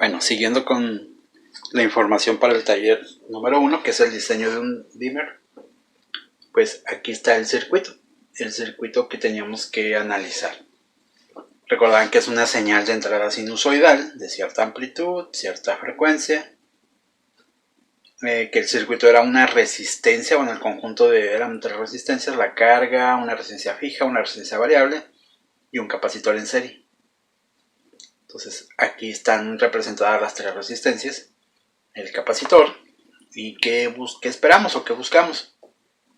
Bueno, siguiendo con la información para el taller número 1, que es el diseño de un dimmer, pues aquí está el circuito que teníamos que analizar. Recordarán que es una señal de entrada sinusoidal de cierta amplitud, cierta frecuencia, que el circuito era una resistencia, bueno, el conjunto eran tres resistencias, la carga, una resistencia fija, una resistencia variable y un capacitor en serie. Entonces aquí están representadas las tres resistencias, el capacitor y qué esperamos o qué buscamos.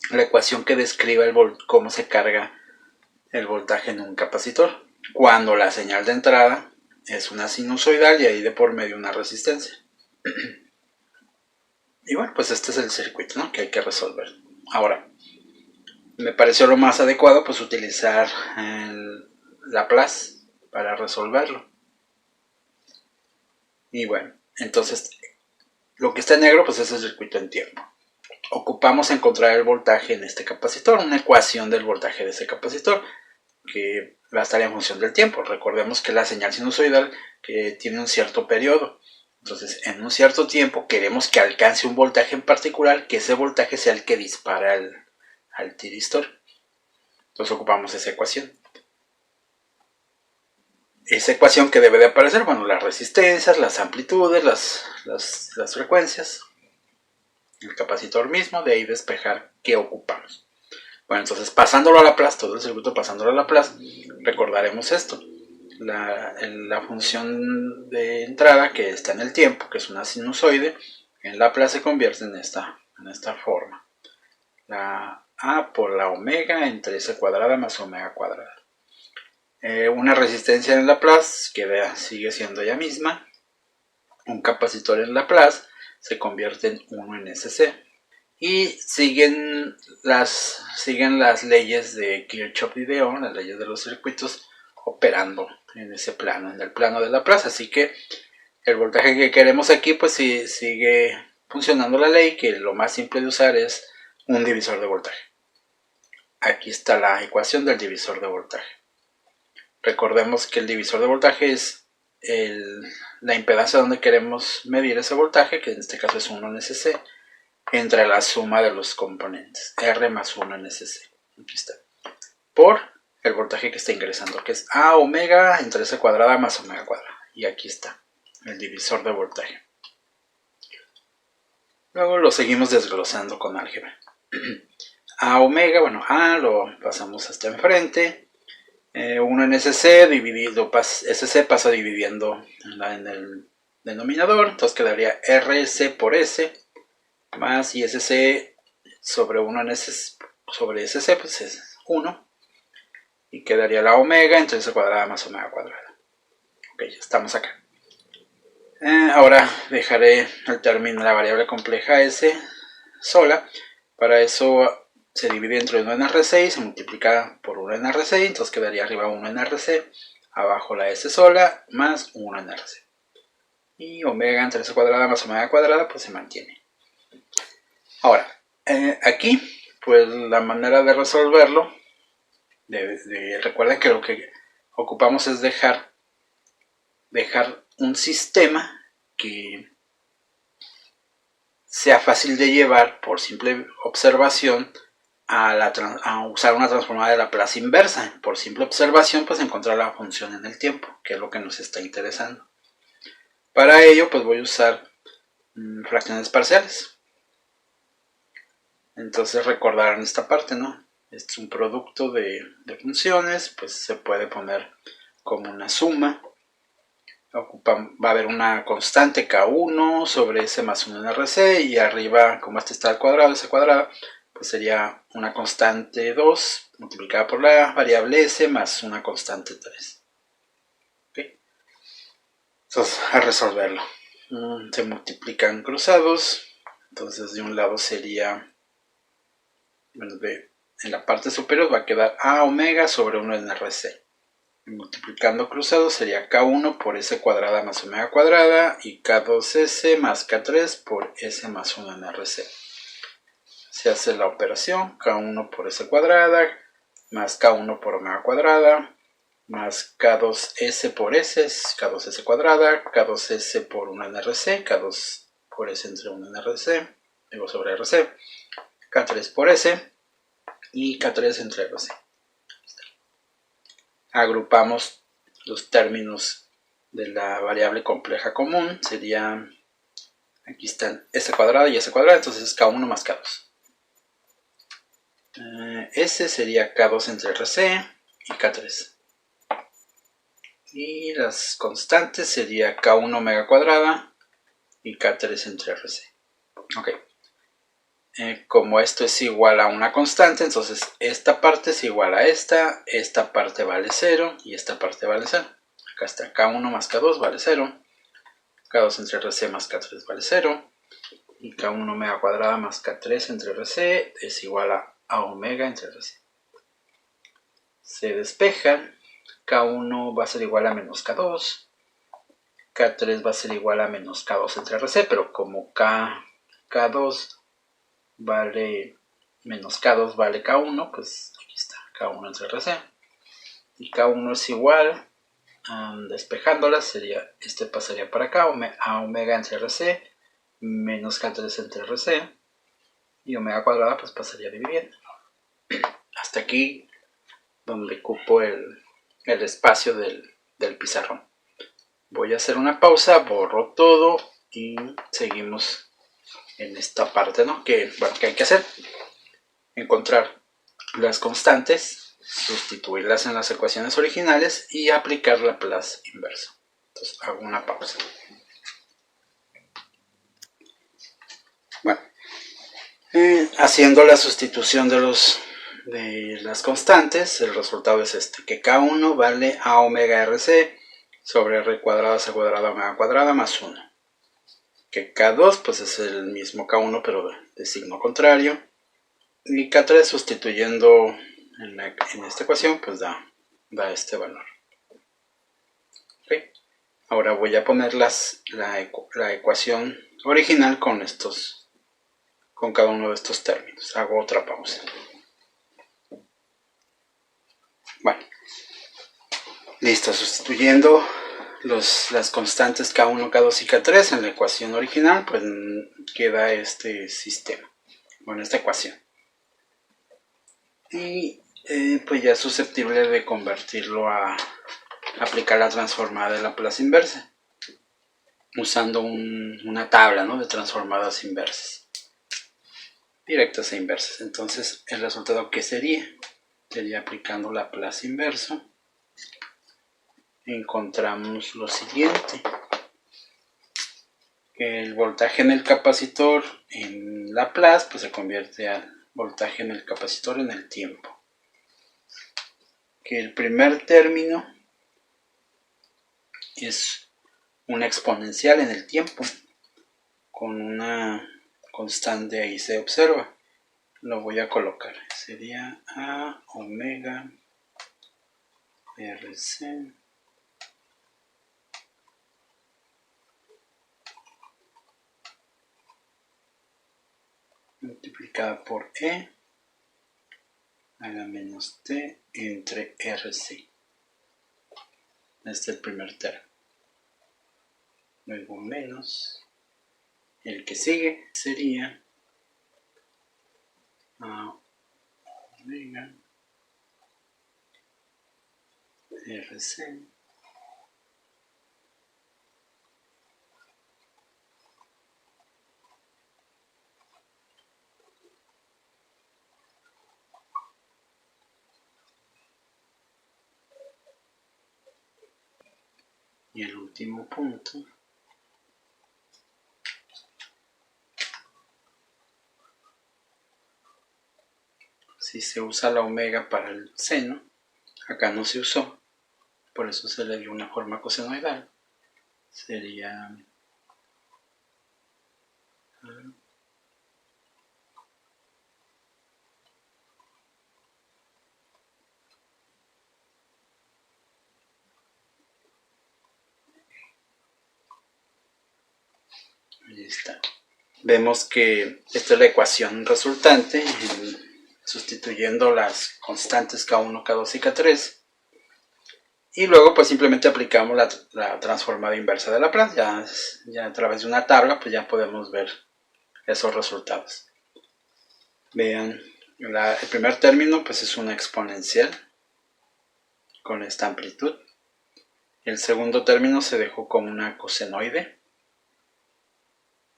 La ecuación que describe cómo se carga el voltaje en un capacitor cuando la señal de entrada es una sinusoidal y ahí de por medio una resistencia. Y bueno, pues este es el circuito, ¿no?, que hay que resolver. Ahora, me pareció lo más adecuado pues utilizar el Laplace para resolverlo. Y bueno, entonces lo que está en negro pues es el circuito en tiempo. Ocupamos encontrar el voltaje en este capacitor, una ecuación del voltaje de ese capacitor que va a estar en función del tiempo. Recordemos que la señal sinusoidal que tiene un cierto periodo. Entonces, en un cierto tiempo queremos que alcance un voltaje en particular, que ese voltaje sea el que dispara al tiristor. Entonces ocupamos esa ecuación. Esa ecuación que debe de aparecer, bueno, las resistencias, las amplitudes, las frecuencias, el capacitor mismo, de ahí despejar qué ocupamos. Bueno, entonces pasándolo a Laplace, todo el circuito pasándolo a Laplace, recordaremos esto. La función de entrada que está en el tiempo, que es una sinusoide, en Laplace se convierte en esta forma. La A por la omega entre S cuadrada más omega cuadrada. Una resistencia en Laplace que sigue siendo ella misma. Un capacitor en Laplace se convierte en 1 en SC. Y siguen las leyes de Kirchhoff y de Ohm, las leyes de los circuitos, operando en ese plano, en el plano de Laplace. Así que el voltaje que queremos aquí pues sigue funcionando la ley, que lo más simple de usar es un divisor de voltaje. Aquí está la ecuación del divisor de voltaje. Recordemos que el divisor de voltaje es la impedancia donde queremos medir ese voltaje, que en este caso es 1 en SC, entre la suma de los componentes, R más 1 en SC, aquí está, por el voltaje que está ingresando, que es A omega entre S cuadrada más omega cuadrada, y aquí está, el divisor de voltaje. Luego lo seguimos desglosando con álgebra. A omega, bueno, A lo pasamos hasta enfrente, 1 en SC dividido, SC pasa dividiendo en el denominador, entonces quedaría RC por S, más ISC sobre 1 en S sobre SC, pues es 1. Y quedaría la omega entre S cuadrada más omega cuadrada. Ok, ya estamos acá. Ahora dejaré el término, la variable compleja S sola. Para eso se divide entre 1 en RC y se multiplica por 1 en RC. Entonces quedaría arriba 1 en RC, abajo la S sola, más 1 en RC. Y omega entre S cuadrada más omega cuadrada, pues se mantiene. Ahora, aquí, pues la manera de resolverlo, recuerden que lo que ocupamos es dejar un sistema que sea fácil de llevar por simple observación a usar una transformada de Laplace inversa. Por simple observación, pues encontrar la función en el tiempo, que es lo que nos está interesando. Para ello, pues voy a usar fracciones parciales. Entonces recordarán esta parte, ¿no? Este es un producto de funciones, pues se puede poner como una suma. Va a haber una constante K1 sobre S más 1 en RC, y arriba, como este está al cuadrado, S cuadrada, pues sería una constante 2 multiplicada por la variable S más una constante 3. ¿Okay? Entonces, a resolverlo. Se multiplican cruzados, entonces de un lado sería, bueno, en la parte superior va a quedar A omega sobre 1 en RC. Multiplicando cruzados sería K1 por S cuadrada más omega cuadrada y K2S más K3 por S más 1 en RC. Se hace la operación K1 por S cuadrada más K1 por omega cuadrada más K2S por S es K2S cuadrada, K2S por 1 NRC, K2 por S entre 1 NRC, digo sobre RC, K3 por S y K3 entre RC. Agrupamos los términos de la variable compleja común, sería, aquí están S cuadrada y S cuadrada, entonces K1 más K2. S sería K2 entre RC y K3. Y las constantes sería K1 omega cuadrada y K3 entre RC. Ok. Como esto es igual a una constante, entonces esta parte es igual a esta parte vale 0 y esta parte vale 0. Acá está K1 más K2 vale 0, K2 entre RC más K3 vale 0, y K1 omega cuadrada más K3 entre RC es igual a omega entre RC. Se despejan, K1 va a ser igual a menos K2, K3 va a ser igual a menos K2 entre RC, pero como K2 vale menos K2 vale K1, pues aquí está K1 entre RC. Y K1 es igual, despejándolas, sería, este pasaría para acá, a omega entre RC, menos K3 entre RC, y omega cuadrada pues pasaría dividiendo. Hasta aquí donde ocupo el espacio del pizarrón. Voy a hacer una pausa, borro todo y seguimos en esta parte, ¿no? Que hay que hacer, encontrar las constantes, sustituirlas en las ecuaciones originales y aplicar Laplace inverso. Entonces hago una pausa. Bueno, haciendo la sustitución de las constantes, el resultado es este, que K1 vale a omega RC sobre R cuadrada C cuadrada omega cuadrada más 1. Que K2 pues es el mismo K1 pero de signo contrario. Y K3 sustituyendo en esta ecuación pues da este valor. Okay. Ahora voy a poner la ecuación original con cada uno de estos términos. Hago otra pausa. Bueno, listo, sustituyendo las constantes K1, K2 y K3 en la ecuación original, pues queda este sistema, bueno, esta ecuación. Y pues ya es susceptible de convertirlo a aplicar la transformada de Laplace inversa, usando una tabla, ¿no?, de transformadas inversas, directas e inversas. Entonces el resultado que sería aplicando Laplace inverso, encontramos lo siguiente, que el voltaje en el capacitor en Laplace pues se convierte al voltaje en el capacitor en el tiempo, que el primer término es una exponencial en el tiempo con una constante ahí se observa. Lo voy a colocar, sería a omega RC multiplicada por E a la menos T entre RC. Este es el primer término. Luego menos. El que sigue sería a omega RC y el último punto si se usa la omega para el seno, acá no se usó, por eso se le dio una forma cosenoidal, sería ahí está. Vemos que esta es la ecuación resultante, sustituyendo las constantes K1, K2 y K3. Y luego pues simplemente aplicamos la transformada inversa de Laplace. Ya a través de una tabla pues ya podemos ver esos resultados. Vean, el primer término pues es una exponencial con esta amplitud. El segundo término se dejó como una cosenoide.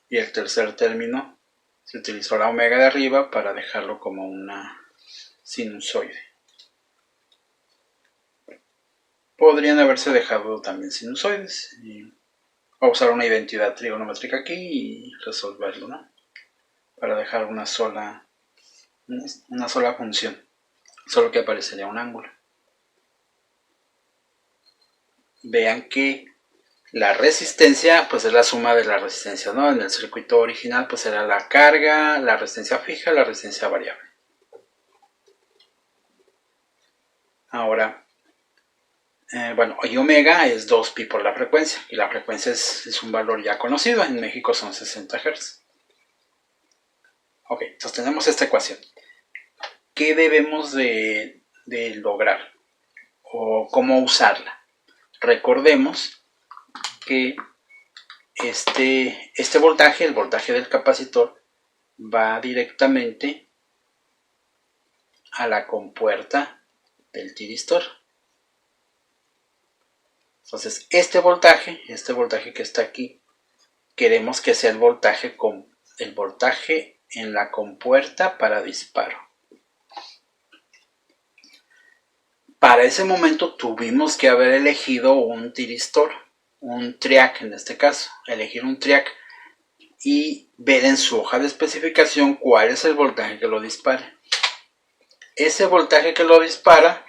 Y el tercer término se utilizó la omega de arriba para dejarlo como una sinusoide. Podrían haberse dejado también sinusoides o usar una identidad trigonométrica aquí y resolverlo, ¿no? Para dejar una sola función, solo que aparecería un ángulo. Vean que la resistencia pues es la suma de la resistencia, ¿no? En el circuito original pues era la carga, la resistencia fija, la resistencia variable. Ahora, bueno, y omega es 2pi por la frecuencia, y la frecuencia es un valor ya conocido, en México son 60 Hz. Ok, entonces tenemos esta ecuación. ¿Qué debemos de lograr? ¿O cómo usarla? Recordemos que este voltaje, el voltaje del capacitor, va directamente a la compuerta del tiristor. Entonces, este voltaje que está aquí, queremos que sea el voltaje en la compuerta para disparo. Para ese momento tuvimos que haber elegido un tiristor, un triac en este caso, elegir un triac y ver en su hoja de especificación cuál es el voltaje que lo dispara. Ese voltaje que lo dispara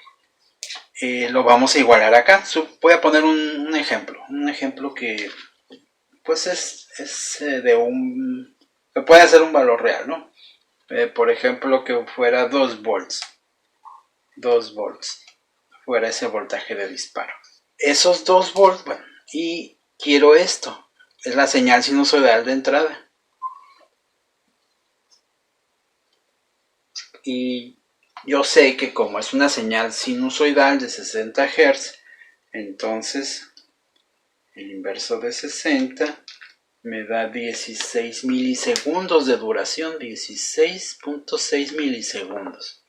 lo vamos a igualar acá. Voy a poner un ejemplo que pues es de un, que puede ser un valor real, ¿no? Por ejemplo, que fuera 2 volts. 2 volts fuera ese voltaje de disparo. Esos 2 volts, bueno, y quiero esto, es la señal sinusoidal de entrada. Y yo sé que como es una señal sinusoidal de 60 Hz, entonces el inverso de 60 me da 16 milisegundos de duración, 16.6 milisegundos.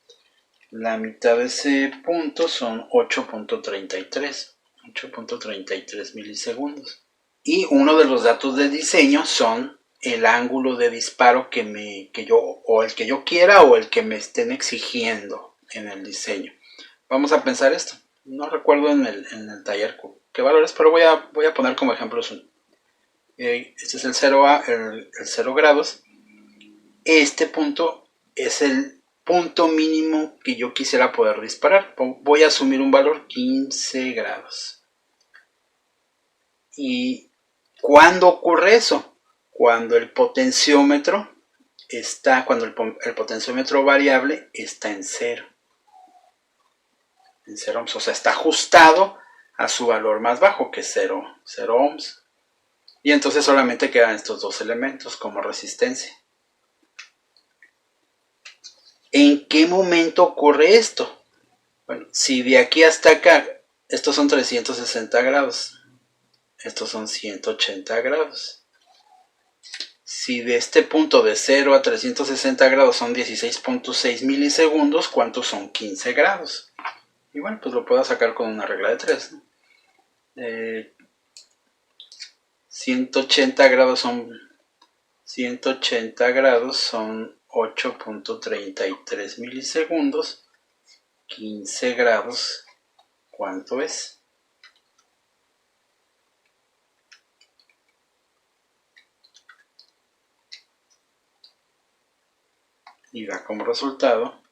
La mitad de ese punto son 8.33 milisegundos. Y uno de los datos de diseño son el ángulo de disparo o el que yo quiera o el que me estén exigiendo en el diseño. Vamos a pensar esto. No recuerdo en el taller qué valores, pero voy a poner como ejemplos uno. Este es el 0 grados. Este punto es el punto mínimo que yo quisiera poder disparar. Voy a asumir un valor 15 grados. ¿Y cuándo ocurre eso? Cuando el potenciómetro el potenciómetro variable está en 0. En 0 ohms, o sea, está ajustado a su valor más bajo, que es 0 ohms. Y entonces solamente quedan estos dos elementos como resistencia. ¿En qué momento ocurre esto? Bueno, si de aquí hasta acá, estos son 360 grados, estos son 180 grados. Si de este punto de 0 a 360 grados son 16.6 milisegundos, ¿cuántos son 15 grados? Y bueno, pues lo puedo sacar con una regla de 3, ¿no? 180 grados son 8.33 milisegundos. 15 grados, ¿cuánto es? Y da como resultado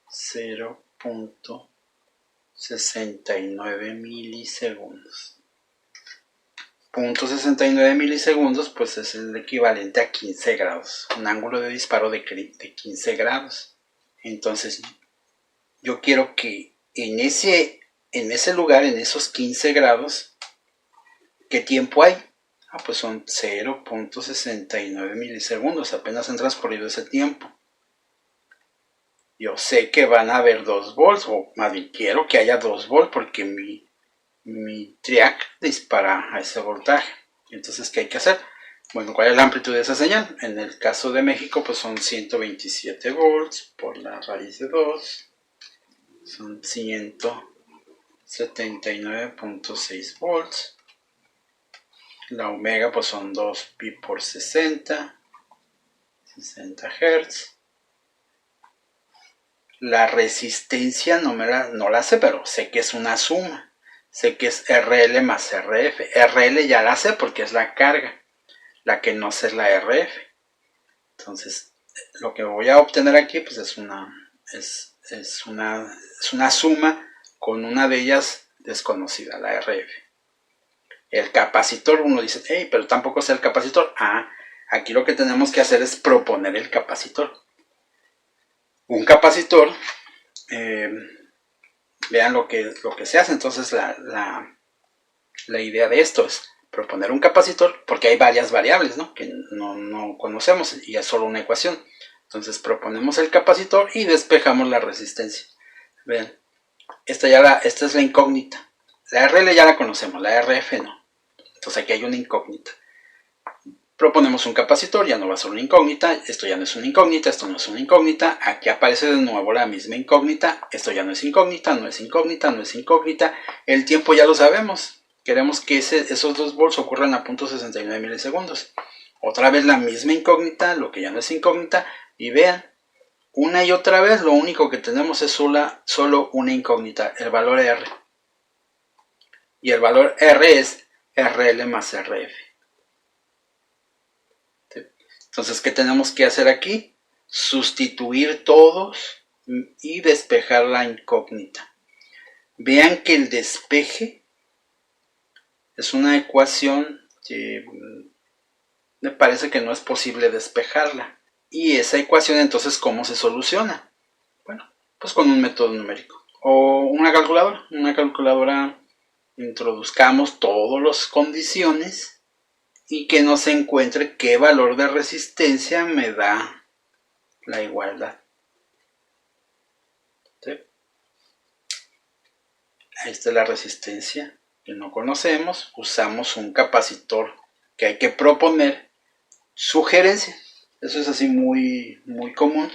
0.69 milisegundos. 0.69 milisegundos pues es el equivalente a 15 grados, un ángulo de disparo de 15 grados. Entonces yo quiero que en ese lugar, en esos 15 grados, ¿qué tiempo hay? Pues son 0.69 milisegundos, apenas han transcurrido ese tiempo. yo sé que van a haber 2 volts, o más bien quiero que haya 2 volts porque mi triac dispara a ese voltaje. Entonces, ¿qué hay que hacer? Bueno, ¿cuál es la amplitud de esa señal? En el caso de México, pues son 127 volts por la raíz de 2. Son 179.6 volts. La omega, pues son 2 pi por 60 Hz. La resistencia no la sé, pero sé que es una suma. Sé que es RL más RF. RL ya la sé porque es la carga. La que no sé es la RF. Entonces, lo que voy a obtener aquí pues es una suma con una de ellas desconocida, la RF. El capacitor, uno dice, hey, pero tampoco sé el capacitor. Aquí lo que tenemos que hacer es proponer el capacitor. Un capacitor, vean lo que se hace. Entonces la idea de esto es proponer un capacitor, porque hay varias variables, ¿no?, que no conocemos y es solo una ecuación. Entonces proponemos el capacitor y despejamos la resistencia. Vean, esta es la incógnita. La RL ya la conocemos, la RF no. Entonces aquí hay una incógnita. Proponemos un capacitor, ya no va a ser una incógnita. Esto ya no es una incógnita, esto no es una incógnita. Aquí aparece de nuevo la misma incógnita. Esto ya no es incógnita, no es incógnita, no es incógnita. El tiempo ya lo sabemos. Queremos que esos 2 volts ocurran a 0.69 milisegundos. Otra vez la misma incógnita, lo que ya no es incógnita. Y vean, una y otra vez lo único que tenemos es solo una incógnita, el valor R. Y el valor R es RL más RF. Entonces, ¿qué tenemos que hacer aquí? Sustituir todos y despejar la incógnita. Vean que el despeje es una ecuación que me parece que no es posible despejarla. Y esa ecuación, entonces, ¿cómo se soluciona? Bueno, pues con un método numérico o una calculadora. Una calculadora, introduzcamos todas las condiciones y que nos encuentre qué valor de resistencia me da la igualdad. ¿Sí? Ahí está la resistencia que no conocemos. Usamos un capacitor que hay que proponer. Sugerencia, eso es así muy común.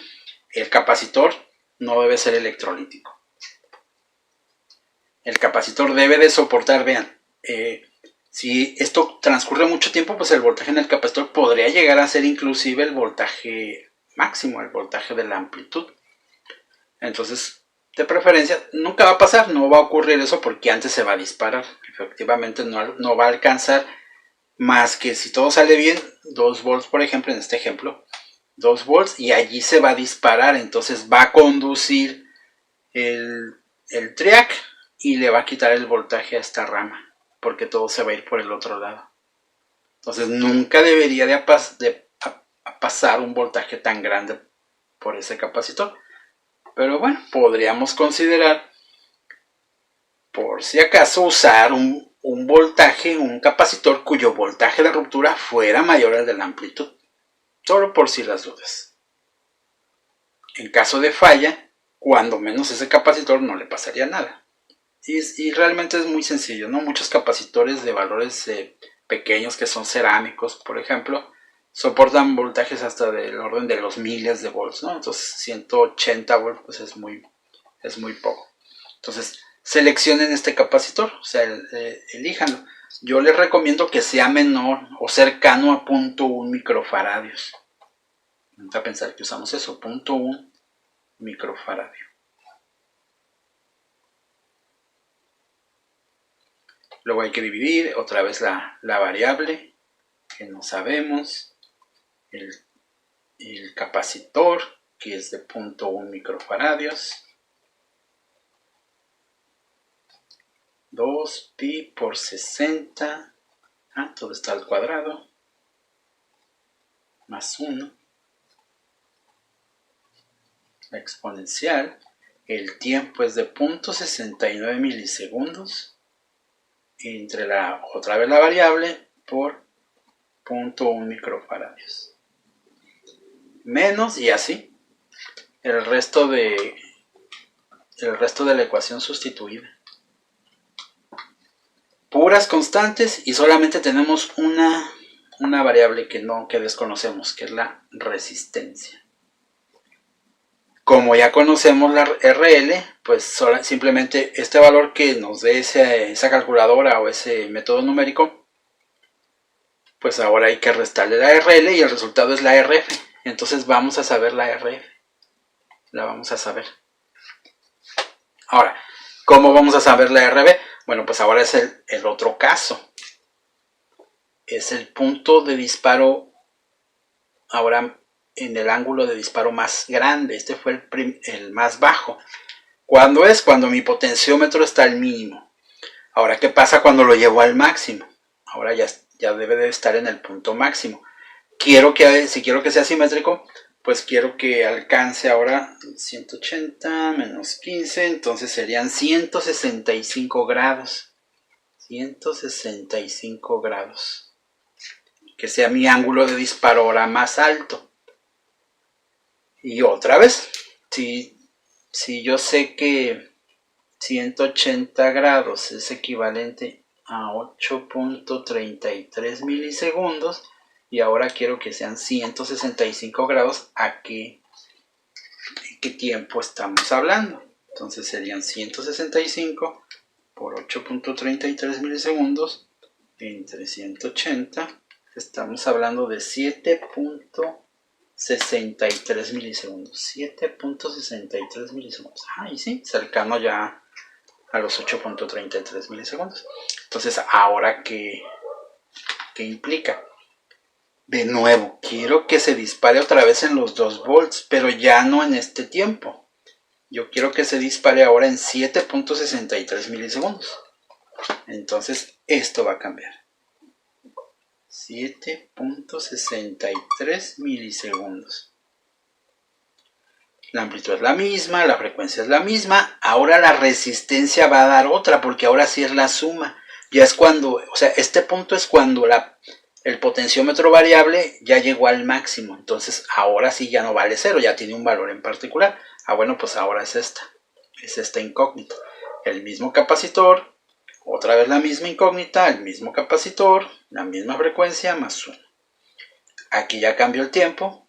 El capacitor no debe ser electrolítico. El capacitor debe de soportar, vean, si esto transcurre mucho tiempo, pues el voltaje en el capacitor podría llegar a ser inclusive el voltaje máximo, el voltaje de la amplitud. Entonces, de preferencia, nunca va a pasar, no va a ocurrir eso porque antes se va a disparar. Efectivamente no va a alcanzar más que, si todo sale bien, 2 volts, por ejemplo, en este ejemplo, 2 volts, y allí se va a disparar. Entonces va a conducir el triac y le va a quitar el voltaje a esta rama, porque todo se va a ir por el otro lado. Entonces nunca debería de pasar un voltaje tan grande por ese capacitor. Pero bueno, podríamos considerar, por si acaso, usar un voltaje, un capacitor cuyo voltaje de ruptura fuera mayor al de la amplitud. Solo por si las dudas. En caso de falla, cuando menos ese capacitor no le pasaría nada. Y realmente es muy sencillo, ¿no? Muchos capacitores de valores pequeños, que son cerámicos, por ejemplo, soportan voltajes hasta del orden de los miles de volts, ¿no? Entonces 180 volts pues es muy poco. Entonces seleccionen este capacitor, o sea, elíjanlo. Yo les recomiendo que sea menor o cercano a 0.1 microfaradios. Vamos a pensar que usamos eso, 0.1 microfaradio. Luego hay que dividir otra vez la variable que no sabemos, el capacitor, que es de 0.1 microfaradios, 2 pi por 60, todo está al cuadrado, más 1, la exponencial, el tiempo es de 0.69 milisegundos, entre otra vez la variable, por 0.1 microfaradios. Menos y así. el resto de la ecuación sustituida. Puras constantes y solamente tenemos una variable que desconocemos, que es la resistencia. Como ya conocemos la RL, pues simplemente este valor que nos dé esa calculadora o ese método numérico, pues ahora hay que restarle la RL y el resultado es la RF. Entonces vamos a saber la RF. La vamos a saber. Ahora, ¿cómo vamos a saber la RB? Bueno, pues ahora es el otro caso. Es el punto de disparo ahora en el ángulo de disparo más grande. Este fue el más bajo. ¿Cuándo es? Cuando mi potenciómetro está al mínimo. Ahora, ¿qué pasa cuando lo llevo al máximo? Ahora ya debe de estar en el punto máximo. Si quiero que sea simétrico, pues quiero que alcance ahora 180 menos 15, entonces serían 165 grados. 165 grados. Que sea mi ángulo de disparo ahora más alto. Y otra vez, si yo sé que 180 grados es equivalente a 8.33 milisegundos, y ahora quiero que sean 165 grados, ¿a qué tiempo estamos hablando? Entonces serían 165 por 8.33 milisegundos entre 180, estamos hablando de 7.63 milisegundos. 7.63 milisegundos. Y sí, cercano ya a los 8.33 milisegundos. Entonces, ¿ahora qué implica? De nuevo, quiero que se dispare otra vez en los 2 volts, pero ya no en este tiempo. Yo quiero que se dispare ahora en 7.63 milisegundos. Entonces, esto va a cambiar. 7.63 milisegundos. La amplitud es la misma, la frecuencia es la misma. Ahora la resistencia va a dar otra, porque ahora sí es la suma. Ya es cuando, o sea, este punto es cuando el potenciómetro variable ya llegó al máximo. Entonces ahora sí ya no vale 0, ya tiene un valor en particular. Bueno, pues ahora es esta incógnita. El mismo capacitor, otra vez la misma incógnita, el mismo capacitor, la misma frecuencia más 1. Aquí ya cambió el tiempo.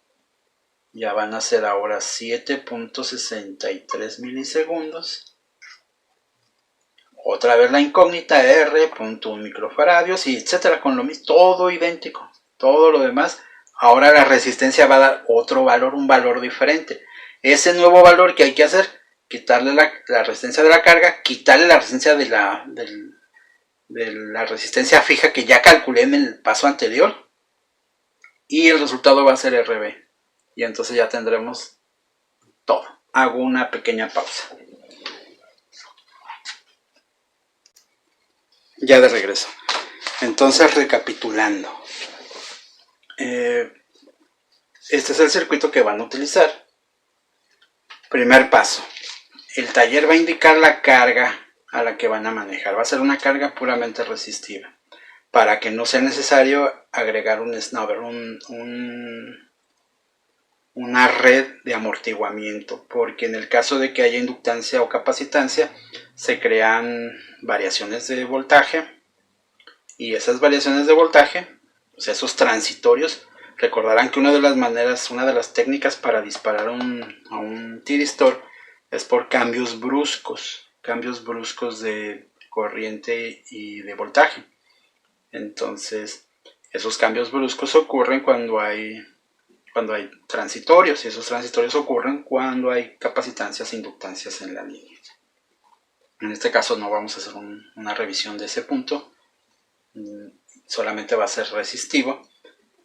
Ya van a ser ahora 7.63 milisegundos. Otra vez la incógnita R.1 microfaradios y etcétera, con lo mismo, todo idéntico. Todo lo demás. Ahora la resistencia va a dar otro valor, un valor diferente. Ese nuevo valor que hay que hacer, quitarle la resistencia de la carga, quitarle la resistencia de la resistencia fija que ya calculé en el paso anterior, y el resultado va a ser RB. Y entonces ya tendremos todo. Hago una pequeña pausa. Ya de regreso. Entonces, recapitulando. Este es el circuito que van a utilizar. Primer paso. El taller va a indicar la carga a la que van a manejar. Va a ser una carga puramente resistiva, para que no sea necesario agregar un snubber, una red de amortiguamiento, porque en el caso de que haya inductancia o capacitancia se crean variaciones de voltaje, y esas variaciones de voltaje, o sea, esos transitorios, recordarán que una de las técnicas para disparar a un tiristor es por cambios bruscos de corriente y de voltaje. Entonces, esos cambios bruscos ocurren cuando hay transitorios, y esos transitorios ocurren cuando hay capacitancias e inductancias en la línea. En este caso no vamos a hacer una revisión de ese punto, solamente va a ser resistivo,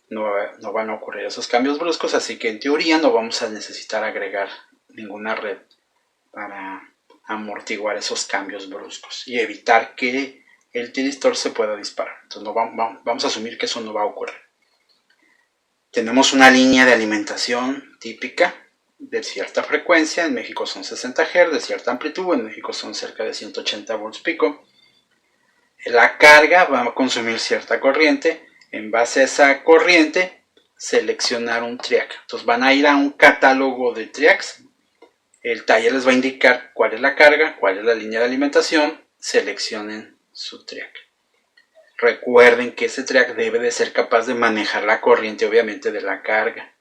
no van a ocurrir esos cambios bruscos, así que en teoría no vamos a necesitar agregar ninguna red para amortiguar esos cambios bruscos y evitar que el tiristor se pueda disparar. Entonces vamos a asumir que eso no va a ocurrir. Tenemos una línea de alimentación típica de cierta frecuencia, en México son 60 Hz, de cierta amplitud, en México son cerca de 180 volts pico. La carga va a consumir cierta corriente, en base a esa corriente seleccionar un triac. Entonces van a ir a un catálogo de triacs, el taller les va a indicar cuál es la carga, cuál es la línea de alimentación. Seleccionen su triac. Recuerden que ese triac debe de ser capaz de manejar la corriente, obviamente, de la carga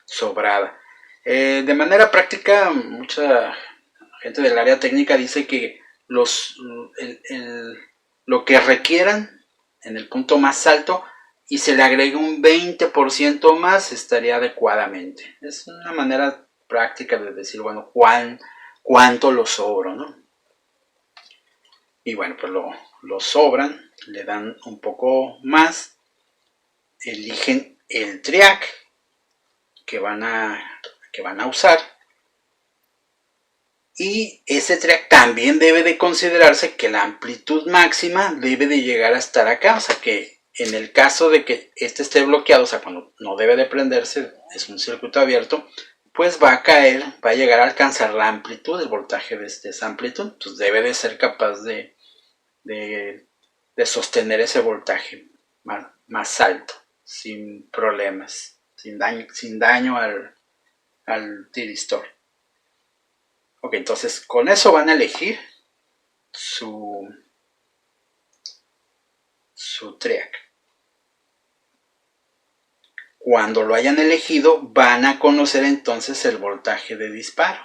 sobrada. De manera práctica, mucha gente del área técnica dice que lo que requieran en el punto más alto y se le agregue un 20% más estaría adecuadamente. Es una manera práctica de decir, bueno, cuánto lo sobro, ¿no? Y bueno, pues lo sobran, le dan un poco más, eligen el triac que van a usar, y ese triac también debe de considerarse que la amplitud máxima debe de llegar a estar acá, o sea que en el caso de que este esté bloqueado, o sea cuando no debe de prenderse, es un circuito abierto, pues va a caer, va a llegar a alcanzar la amplitud, el voltaje de esa amplitud, entonces debe de ser capaz de sostener ese voltaje más alto, sin problemas, sin daño al tiristor. Ok, entonces con eso van a elegir su triac. Cuando lo hayan elegido, van a conocer entonces el voltaje de disparo.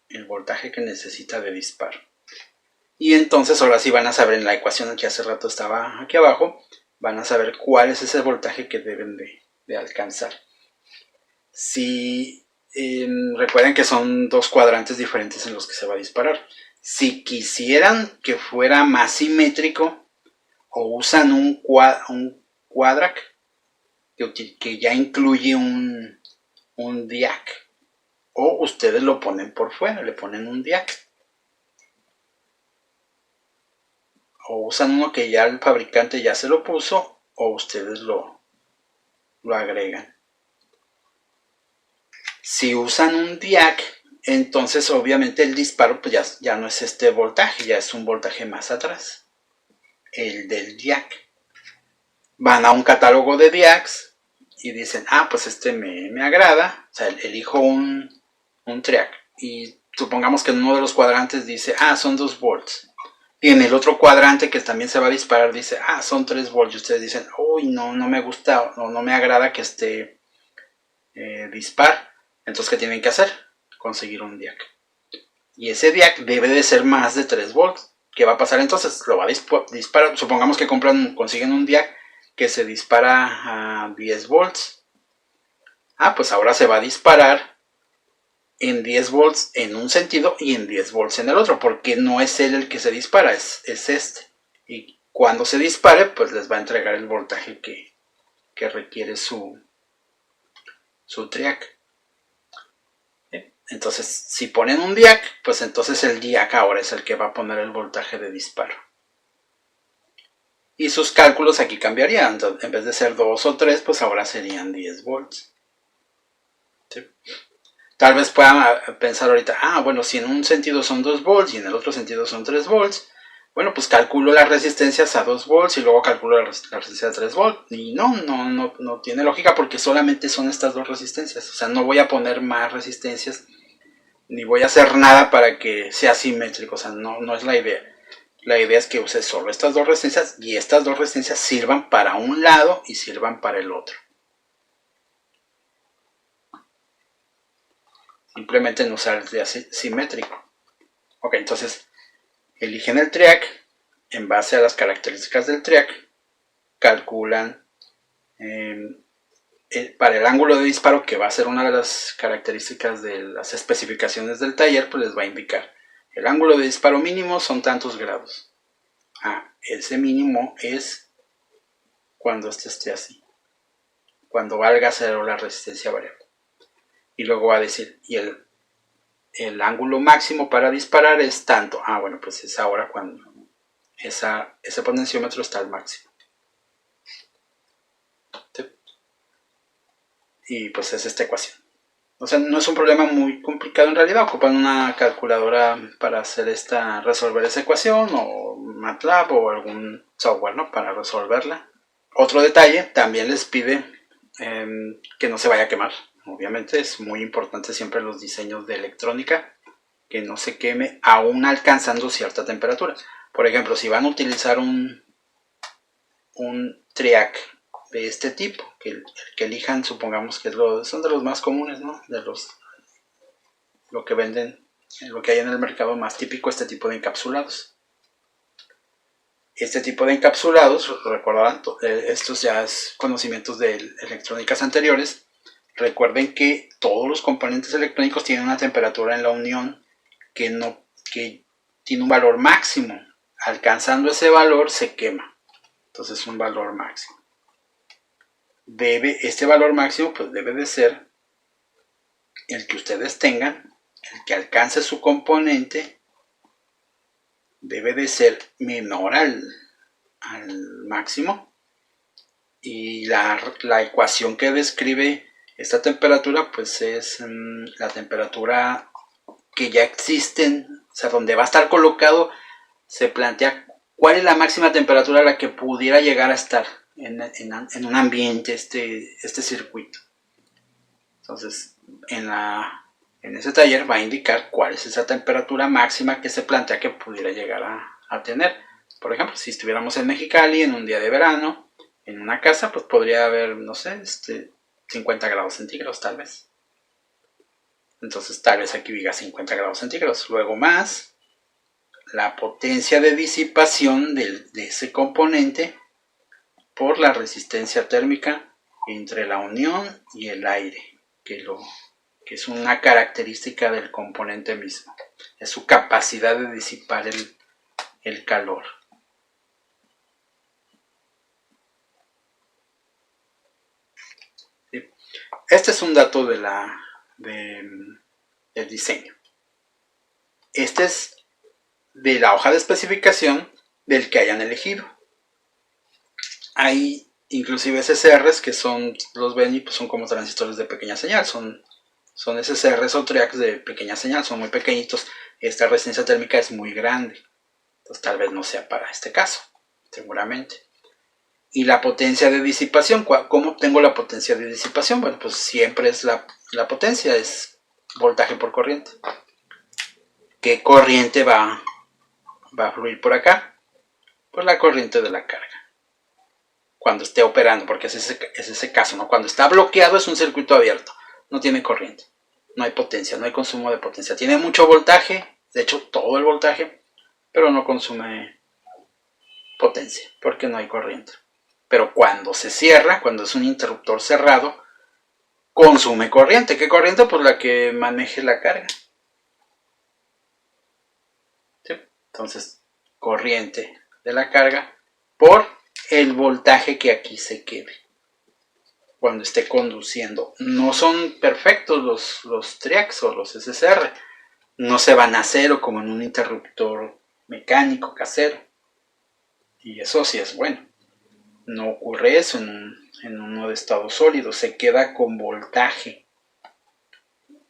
El voltaje que necesita de disparo. Y entonces ahora sí van a saber en la ecuación que hace rato estaba aquí abajo, van a saber cuál es ese voltaje que deben de alcanzar. Si recuerden que son dos cuadrantes diferentes en los que se va a disparar. Si quisieran que fuera más simétrico, o usan un quadrac que ya incluye un diac, o ustedes lo ponen por fuera, le ponen un diac, o usan uno que ya el fabricante ya se lo puso, o ustedes lo agregan. Si usan un diac, entonces obviamente el disparo pues ya no es este voltaje, ya es un voltaje más atrás, el del diac. Van a un catálogo de diacs y dicen, pues este me agrada, o sea, elijo un triac, y supongamos que en uno de los cuadrantes dice, son 2 volts, y en el otro cuadrante que también se va a disparar dice, son 3 volts, y ustedes dicen, uy, no me gusta, no me agrada que esté dispar. Entonces, ¿qué tienen que hacer? Conseguir un diac. Y ese diac debe de ser más de 3 volts. ¿Qué va a pasar entonces? Lo va a disparar. Supongamos que consiguen un diac que se dispara a 10 volts. Pues ahora se va a disparar en 10 volts en un sentido y en 10 volts en el otro, porque no es él el que se dispara, es este. Y cuando se dispare, pues les va a entregar el voltaje que requiere su triac. Entonces, si ponen un diac, pues entonces el diac ahora es el que va a poner el voltaje de disparo. Y sus cálculos aquí cambiarían. Entonces, en vez de ser 2 o 3, pues ahora serían 10 volts. ¿Sí? Tal vez puedan pensar ahorita, bueno, si en un sentido son 2 volts y en el otro sentido son 3 volts, bueno, pues calculo las resistencias a 2 volts y luego calculo la resistencia a 3 volts. Y no tiene lógica, porque solamente son estas dos resistencias. O sea, no voy a poner más resistencias ni voy a hacer nada para que sea simétrico, o sea, no es la idea. La idea es que use solo estas dos resistencias y estas dos resistencias sirvan para un lado y sirvan para el otro. Simplemente no usar el triac simétrico. Ok, entonces eligen el triac, en base a las características del triac, calculan para el ángulo de disparo, que va a ser una de las características de las especificaciones del taller, pues les va a indicar el ángulo de disparo mínimo son tantos grados. Ese mínimo es cuando este esté así, cuando valga 0 la resistencia variable. Y luego va a decir, y el ángulo máximo para disparar es tanto. Bueno, pues es ahora cuando ese potenciómetro está al máximo. ¿Sí? Y pues es esta ecuación. O sea, no es un problema muy complicado en realidad. Ocupan una calculadora para resolver esa ecuación, o MATLAB o algún software, ¿no?, para resolverla. Otro detalle, también les pide que no se vaya a quemar. Obviamente es muy importante siempre los diseños de electrónica que no se queme aún alcanzando cierta temperatura. Por ejemplo, si van a utilizar un triac de este tipo, que el que elijan, supongamos que son de los más comunes, ¿no? De lo que venden, lo que hay en el mercado más típico, este tipo de encapsulados. Este tipo de encapsulados, recordarán, estos ya es conocimientos de electrónicas anteriores. Recuerden que todos los componentes electrónicos tienen una temperatura en la unión que tiene un valor máximo. Alcanzando ese valor se quema. Entonces es un valor máximo. Este valor máximo pues debe de ser el que ustedes tengan, el que alcance su componente debe de ser menor al máximo, y la ecuación que describe esta temperatura pues es la temperatura que ya existen, o sea, donde va a estar colocado, se plantea cuál es la máxima temperatura a la que pudiera llegar a estar en un ambiente este circuito. Entonces, en ese taller va a indicar cuál es esa temperatura máxima que se plantea que pudiera llegar a tener. Por ejemplo, si estuviéramos en Mexicali en un día de verano, en una casa, pues podría haber, no sé, 50 grados centígrados tal vez. Entonces tal vez aquí diga 50 grados centígrados. Luego más la potencia de disipación de ese componente por la resistencia térmica entre la unión y el aire, que es una característica del componente mismo. Es su capacidad de disipar el calor. ¿Sí? Este es un dato del diseño. Este es de la hoja de especificación del que hayan elegido. Hay inclusive SSRs que los ven y pues son como transistores de pequeña señal, son SSRs o triacs de pequeña señal, son muy pequeñitos. Esta resistencia térmica es muy grande, entonces tal vez no sea para este caso, seguramente. Y la potencia de disipación, ¿cómo obtengo la potencia de disipación? Bueno, pues siempre es la potencia, es voltaje por corriente. ¿Qué corriente va a fluir por acá? Pues la corriente de la carga. Cuando esté operando, porque es ese caso, ¿no? Cuando está bloqueado es un circuito abierto, no tiene corriente, no hay potencia, no hay consumo de potencia. Tiene mucho voltaje, de hecho todo el voltaje, pero no consume potencia, porque no hay corriente. Pero cuando se cierra, cuando es un interruptor cerrado, consume corriente. ¿Qué corriente? Pues la que maneje la carga. ¿Sí? Entonces, corriente de la carga por el voltaje que aquí se quede cuando esté conduciendo. No son perfectos los triacs o los SSR, no se van a cero como en un interruptor mecánico casero, y eso sí es bueno. No ocurre eso en uno de estado sólido, se queda con voltaje,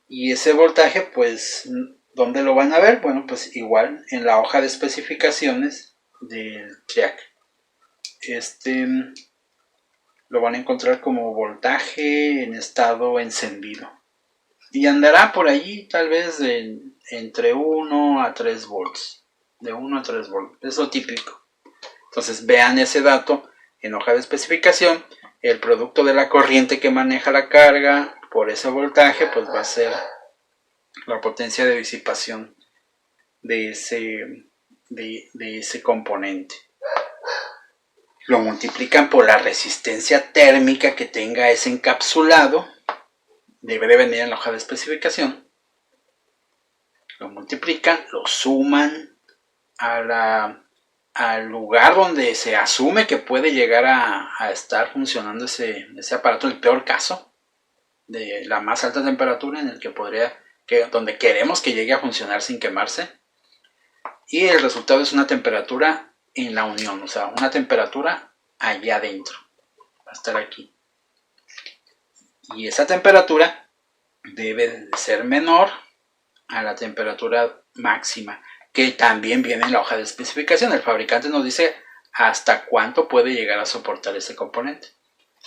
y ese voltaje pues ¿dónde lo van a ver? Bueno, pues igual en la hoja de especificaciones del triac. Lo van a encontrar como voltaje en estado encendido. Y andará por allí tal vez entre 1 a 3 volts. De 1 a 3 volts. Es lo típico. Entonces vean ese dato en hoja de especificación. El producto de la corriente que maneja la carga por ese voltaje pues va a ser la potencia de disipación de ese componente. Lo multiplican por la resistencia térmica que tenga ese encapsulado, debe de venir en la hoja de especificación. Lo multiplican, lo suman al lugar donde se asume que puede llegar a estar funcionando ese aparato, en el peor caso, de la más alta temperatura en el donde queremos que llegue a funcionar sin quemarse. Y el resultado es una temperatura en la unión, o sea, una temperatura allá adentro, va a estar aquí, y esa temperatura debe de ser menor a la temperatura máxima, que también viene en la hoja de especificación. El fabricante nos dice hasta cuánto puede llegar a soportar ese componente.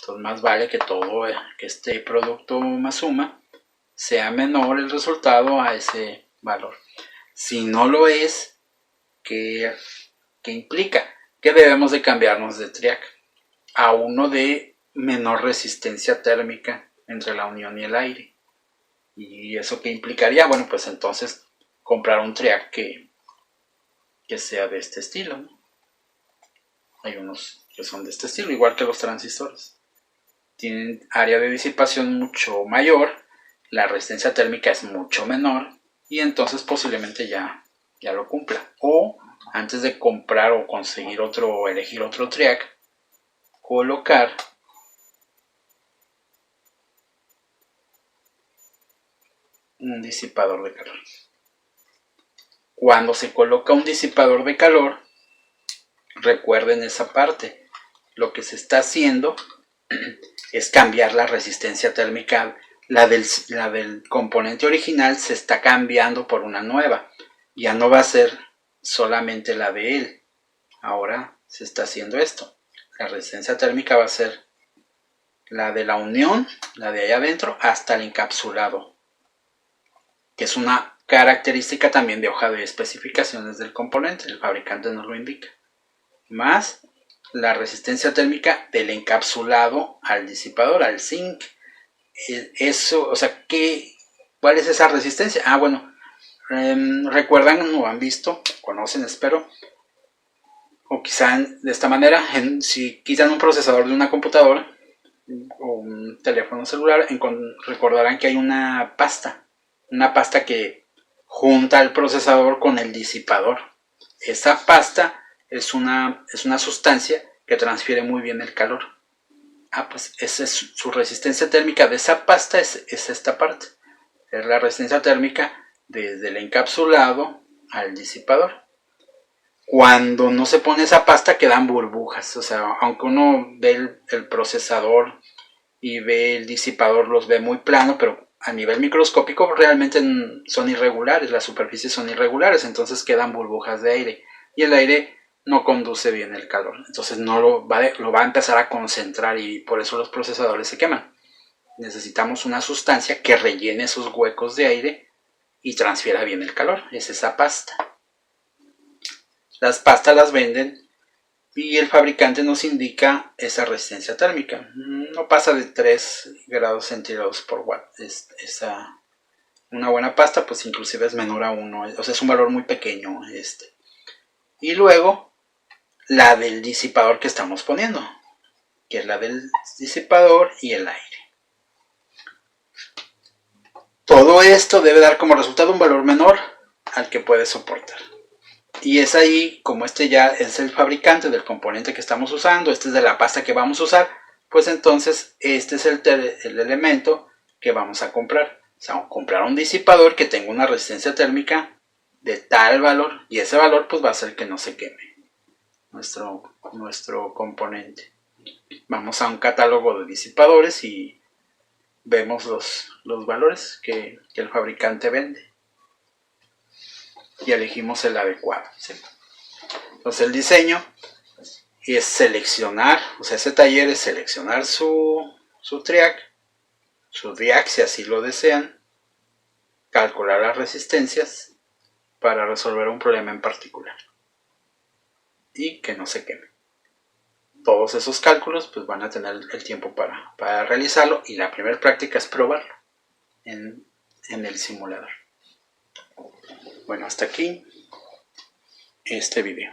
Entonces más vale que que este producto más suma sea menor el resultado a ese valor. Si no lo es, ¿qué implica? Que debemos de cambiarnos de triac a uno de menor resistencia térmica entre la unión y el aire. ¿Y eso qué implicaría? Bueno, pues entonces comprar un triac que sea de este estilo, ¿no? Hay unos que son de este estilo, igual que los transistores. Tienen área de disipación mucho mayor, la resistencia térmica es mucho menor y entonces posiblemente ya lo cumpla. O antes de comprar o conseguir otro o elegir otro triac, colocar un disipador de calor. Cuando se coloca un disipador de calor, recuerden esa parte. Lo que se está haciendo es cambiar la resistencia térmica. La del componente original se está cambiando por una nueva. Ya no va a ser solamente la de él. Ahora se está haciendo esto. La resistencia térmica va a ser la de la unión, la de allá adentro, hasta el encapsulado, que es una característica también de hoja de especificaciones del componente. El fabricante nos lo indica. Más la resistencia térmica del encapsulado al disipador, al zinc. Eso, o sea, ¿cuál es esa resistencia? Ah, bueno, recuerdan o han visto, conocen, espero, o quizá de esta manera, si quitan un procesador de una computadora o un teléfono celular, recordarán que hay una pasta que junta el procesador con el disipador. Esa pasta es una sustancia que transfiere muy bien el calor. Ah, pues esa es su resistencia térmica de esa pasta, es esta parte. Es la resistencia térmica desde el encapsulado al disipador. Cuando no se pone esa pasta quedan burbujas. O sea, aunque uno ve el procesador y ve el disipador, los ve muy plano, pero a nivel microscópico realmente son irregulares, las superficies son irregulares, entonces quedan burbujas de aire. Y el aire no conduce bien el calor, entonces no lo va a empezar a concentrar y por eso los procesadores se queman. Necesitamos una sustancia que rellene esos huecos de aire y transfiera bien el calor, es esa pasta. Las pastas las venden y el fabricante nos indica esa resistencia térmica. No pasa de 3 grados centígrados por watt. Una buena pasta pues inclusive es menor a 1, o sea es un valor muy pequeño Y luego la del disipador que estamos poniendo, que es la del disipador y el aire. Todo esto debe dar como resultado un valor menor al que puede soportar. Y es ahí, como ya es el fabricante del componente que estamos usando, este es de la pasta que vamos a usar, pues entonces este es el elemento que vamos a comprar. O sea, comprar un disipador que tenga una resistencia térmica de tal valor, y ese valor pues va a hacer que no se queme nuestro componente. Vamos a un catálogo de disipadores y vemos los valores que el fabricante vende y elegimos el adecuado, ¿sí? Entonces el diseño es seleccionar, o sea, ese taller es seleccionar su triac, su diac si así lo desean, calcular las resistencias para resolver un problema en particular y que no se queme. Todos esos cálculos pues van a tener el tiempo para realizarlo, y la primera práctica es probarlo en el simulador. Bueno, hasta aquí este video.